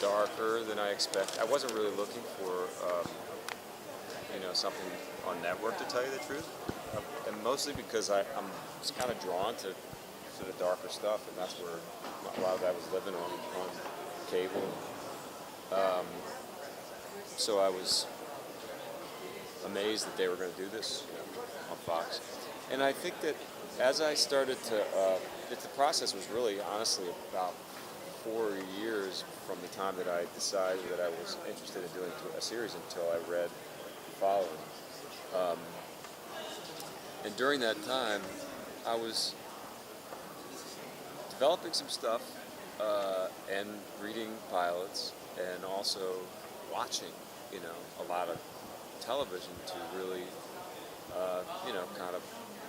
darker than I expected. I wasn't really looking for, something on network, to tell you the truth, and mostly because I'm just kind of drawn to the darker stuff, and that's where a lot of that was living on cable. So I was amazed that they were going to do this, on Fox. And I think that as I started to, the process was really, honestly, about 4 years from the time that I decided that I was interested in doing a series until I read Following. And during that time, I was developing some stuff and reading pilots, and also watching, a lot of television to really, kind of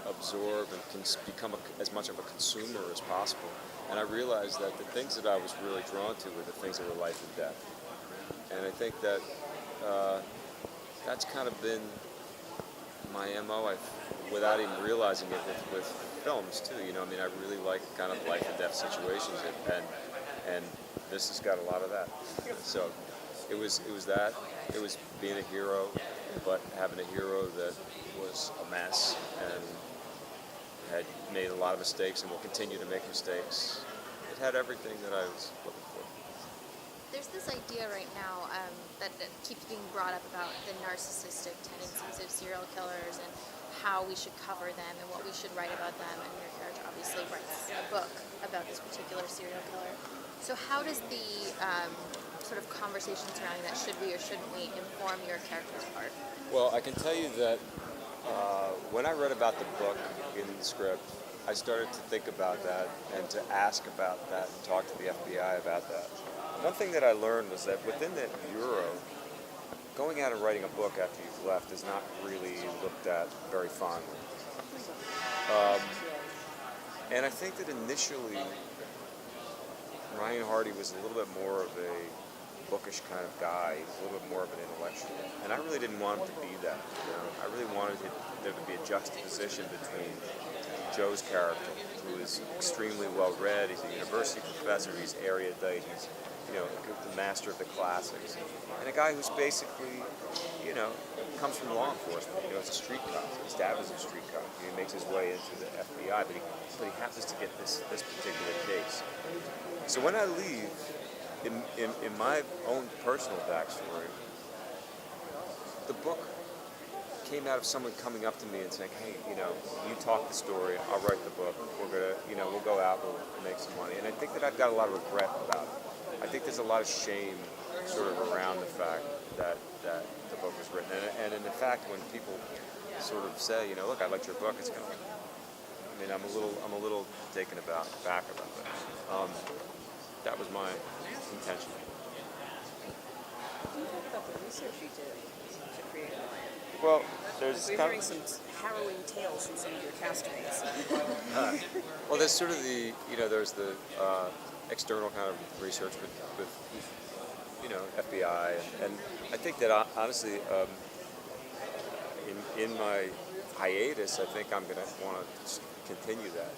absorb and become as much of a consumer as possible. And I realized that the things that I was really drawn to were the things that were life and death. And I think that that's kind of been my MO, without even realizing it, with films too. I really like kind of life and death situations, and this has got a lot of that. So it was that. It was being a hero, but having a hero that was a mess and had made a lot of mistakes and will continue to make mistakes. It had everything that I was looking for. There's this idea right now that keeps being brought up about the narcissistic tendencies of serial killers and how we should cover them and what we should write about them. And your character obviously writes a book about this particular serial killer. So how does the sort of conversation surrounding that, should we or shouldn't we, inform your character's part? Well, I can tell you that when I read about the book in the script, I started to think about that and to ask about that and talk to the FBI about that. One thing that I learned was that within that bureau, going out and writing a book after you've left is not really looked at very fondly. And I think that initially, Ryan Hardy was a little bit more of a bookish kind of guy. He was a little bit more of an intellectual. And I really didn't want him to be that. I really wanted there to be a juxtaposition between Joe's character, who is extremely well-read. He's a university professor. He's erudite. He's, the master of the classics. And a guy who's basically, comes from law enforcement. It's a street cop. His dad was a street cop. He makes his way into the FBI, but he happens to get this particular case. So when I leave, in my own personal backstory, the book came out of someone coming up to me and saying, "Hey, you talk the story. I'll write the book. We're gonna, we'll go out. We'll make some money." And I think that I've got a lot of regret about it. I think there's a lot of shame sort of around the fact that the book was written. And in fact, when people sort of say, "Look, I liked your book," it's kind of, I'm a little taken aback about that. That was my intention. Can you talk about the research you did to create it? Well, there's We're hearing some harrowing tales from some of your castmates. Well, there's sort of there's the external kind of research with FBI, and I think that honestly, in my hiatus, I think I'm going to want to continue that,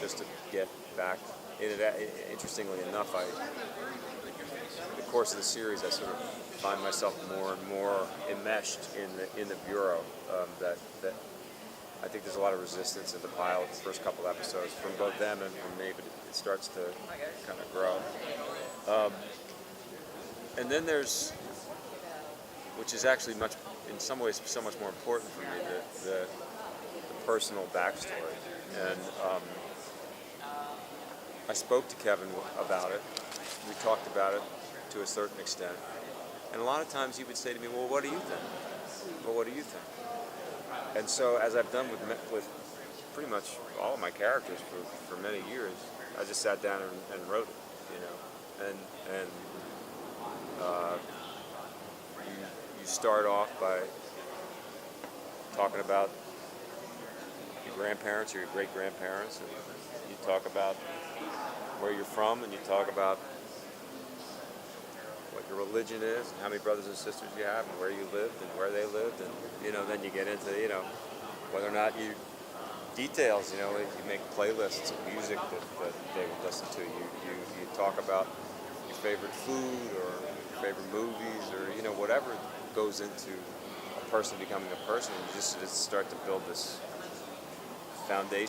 just to get back in it. Interestingly enough, in the course of the series, I sort of find myself more and more enmeshed in the bureau. That I think there's a lot of resistance in the pilot, the first couple episodes, from both them and from me, but it starts to kind of grow. And then there's, which is actually in some ways, so much more important for me, the personal backstory. And I spoke to Kevin about it. We talked about it to a certain extent. And a lot of times he would say to me, "Well, what do you think? Well, what do you think?" And so, as I've done with pretty much all of my characters for many years, I just sat down and wrote it, And you start off by talking about your grandparents or your great-grandparents, and you talk about where you're from, and you talk about what your religion is, and how many brothers and sisters you have, and where you lived, and where they lived, and then you get into whether or not you details. You make playlists of music that they would listen to. You talk about your favorite food or your favorite movies or whatever goes into a person becoming a person. You just start to build this foundation